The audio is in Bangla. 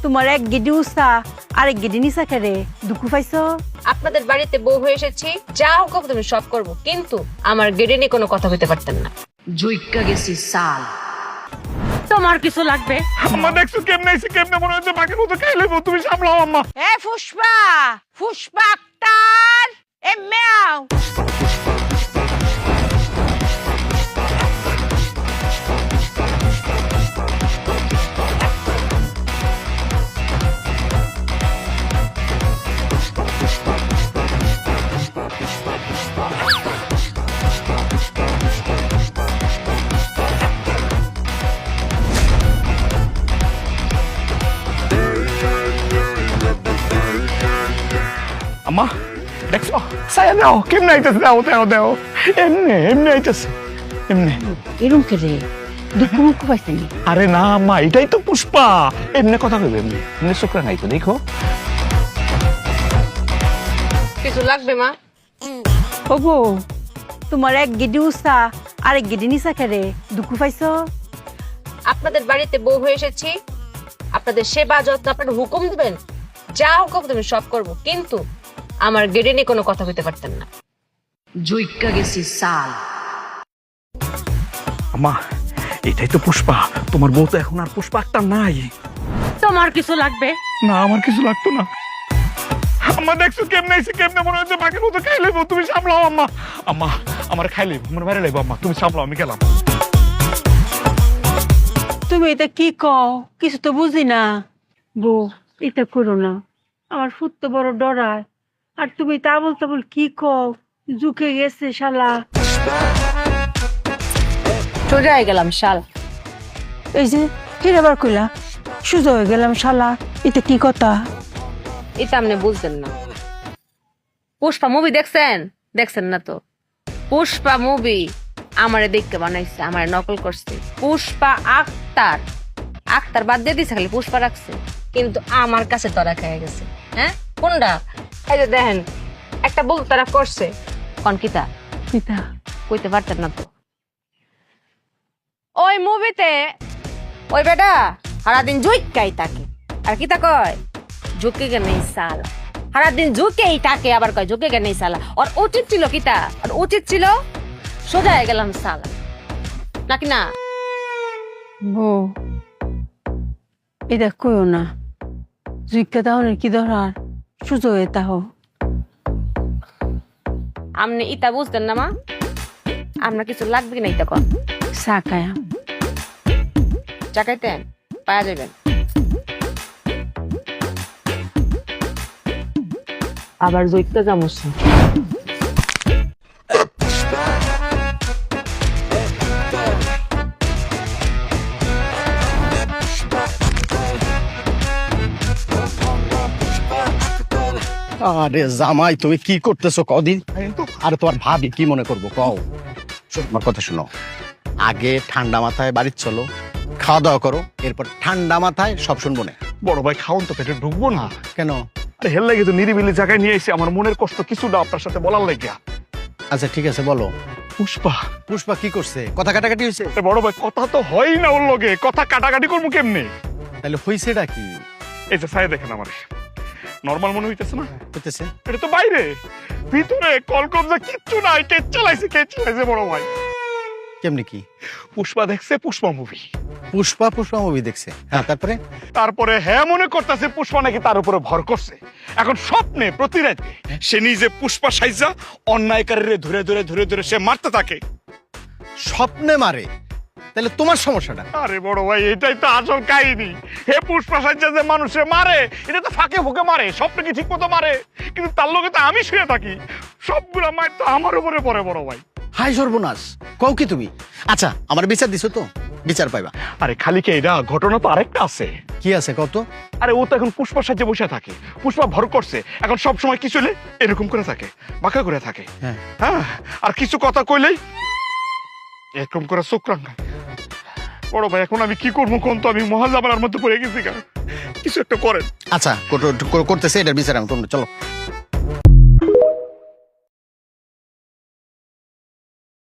তোমার এক গিডি উষা আরেক গিডি নিশা খেরে দুঃখ পাইছো। আপনাদের বাড়িতে বউ হয়ে এসেছি, যা হোক তুমি সব করব, কিন্তু আমার গেড়ে নিয়ে কোনো কথা হইতে পারতেন না। জুইক্কা গেছি সাল। তোমার কিছু লাগবে? আম্মা দেখছো কেমনে আইছে, কেমনে মনে হচ্ছে বাকির মতো খাইলে তুমি সামলাও আম্মা। এ পুষ্পা, পুষ্পা আক্তার, এ মেয়াও। আম্মা দেখছো সায়া দাও কেমনে আইতেছে, দাও দাও দাও, এমনি এমনি আইতেছে এমনি। এরম খেরে দুঃখ মুখ পাইছেনি। আরে না আম্মা, এটাই তো পুষ্পা, এমনি কথা কইবে, এমনি এমনি শুক্রা নাই তো, দেখো। কিছু লাগবে মা? ওগো তোমার এক গিডি উষা আরেক গিডি নিশা খেরে দুঃখ পাইছো। আপনাদের বাড়িতে বউ হয়ে এসেছি, আপনাদের সেবা যত্ন, আপনারা হুকুম দিবেন, যা হোক তুমি সব করব, কিন্তু আমার গেড়ে নিয়ে কোনো কথা হইতে পারতেন না। জুইক্কা গেছি সাল। আম্মা এটাই তো পুষ্পা, তোমার বউ তো এখন আর পুষ্পা একটা নাই। তোমার কিছু লাগবে? না আমার কিছু লাগতো না। আম্মা দেখছো কেমনে আইছে, কেমনে মনে হচ্ছে বাকির মতো খাইলে তুমি সামলাও আম্মা। আম্মা আমার খাইলে আমার বাইরে লাগবো আম্মা, তুমি সামলাও, আমি গেলাম। তুমি এটা কি কও, কিছু তো বুঝি না। বউ এটা করো না, আমার ফুট তো বড় ডরায়। আর তুমি তা বলতে বল কি কও, ঝুঁকে গেছে শালা। সোজা হয়ে গেলাম শাল। এই যে ফিরে আবার কইলা সুযোগ হয়ে গেলাম শালা, এটা কি কথা? এটা আপনি বুঝতেন না। পুষ্পা মুভি দেখছেন? দেখছেন না তো? পুষ্পা মুভি আমারে দেখতে বানাইছে, আমারে নকল করছে। পুষ্পা আক্তার, আক্তার বাদ দিয়ে দিছে, খালি পুষ্পা রাখছে, কিন্তু আমার কাছে তরা খেয়ে গেছে। হ্যাঁ কোনটা? এই যে দেখেন, একটা বল তারা করছে কনকিতা, পিতা কইতে পারতেন না তো। ওই মুভিতে ওই বেটা সারাদিন জুইকাই থাকে, আর কিতা কয় ঝুঁকে গে নেই সালা, সারাদিন ঝুঁকেই থাকে, আবার কয় ঝুঁকে গে নেই সালা। আর উচিত ছিল কিতা, আর উচিত ছিল সোজা হয়ে গেলাম সালা, নাকি না? বউ এটা কইও না, জুইকা তাহলে কি ধরার সুযোগ হয়ে তাহ। আপনি ইতা বুঝতেন না মা? আপনার কিছু লাগবে কিনা ইতা কন? চা খায়া চাকাইতেন পাওয়া যাবেন। আবার জৈত্য জামুসা। আরে জামাই তুমি কি করতেছো কদিন? আরে তোমার ভাবি কি মনে করবো কও? আমার কথা শোনো, আগে ঠান্ডা মাথায় বাড়ির চলো, খাওয়া দাওয়া করো, এরপর ঠান্ডা মাথায় সব শুনবো না। বড় ভাই খাওন তো পেটে ঢুকবো না। কেন? আরে হেল লাগে তো নিরিবিলি জায়গায় নিয়ে এসে আমার মনের কষ্ট কিছুটা আপনার সাথে বলার লাগিয়া। আচ্ছা ঠিক আছে বলো। পুষ্পা পুষ্পা কি করছে? কথা কাটাকাটি হয়েছে? আরে বড় ভাই কথা তো হয় না ওর লগে, কথা কাটাকাটি করবো কেমনে? তাহলে হয়েছেটা কি? এই যে সাই দেখেন আমার নরমাল মনে হইতেছে না? হইতেছে এটা তো বাইরে, ভিতরে কলকবজা কিচ্ছু নাই, কে চালাইছে বড় ভাই। কেমনি কি? পুষ্পা দেখছে পুষ্পা মুভি, পুষ্পা পুষ্পা মুভি দেখছে, হ্যাঁ তারপরে? তারপরে হ্যাঁ মনে করতেছে পুষ্পা নাকি তার উপরে ভর করছে। এখন স্বপ্নে প্রতি রাতে সে নিজে পুষ্পা সাইজা অন্যায়কারীরে ধরে ধরে ধরে ধরে সে মারতে থাকে। স্বপ্নে মারে? তাহলে তোমার সমস্যাটা? আরে বড় ভাই এটাই তো আসল কাহিনী। হে পুষ্পা সাইজা যে মানুষে মারে, এটা তো ফাঁকে ফুঁকে মারে, স্বপ্নে কি ঠিক মতো মারে, কিন্তু তার লগে তো আমি শুয়ে থাকি, সবগুলা মার তো আমার উপরে পড়ে বড় ভাই। হাই সর্বনাশ, কও কি তুমি? আচ্ছা আমার বিচার দিছো তো, বিচার পাইবা। আরে খালি কে এটা, ঘটনা তো আরেকটা আছে। কি আছে কত? আরে ও তো এখন পুষ্পা সাজে বসে থাকে, পুষ্পা ভর করছে, এখন সব সময় কি চলে এরকম করে থাকে, বাঁকা করে থাকে। হ্যাঁ হ্যাঁ, আর কিছু কথা কইলেই এরকম করে চোখ রাঙায়। বড় ভাই এখন আমি কি করবো কোন তো, আমি মহাজামানার মধ্যে পড়ে গেছি, কিছু একটা করেন। আচ্ছা করতেছে, এটার বিচার আমি করবো, চলো।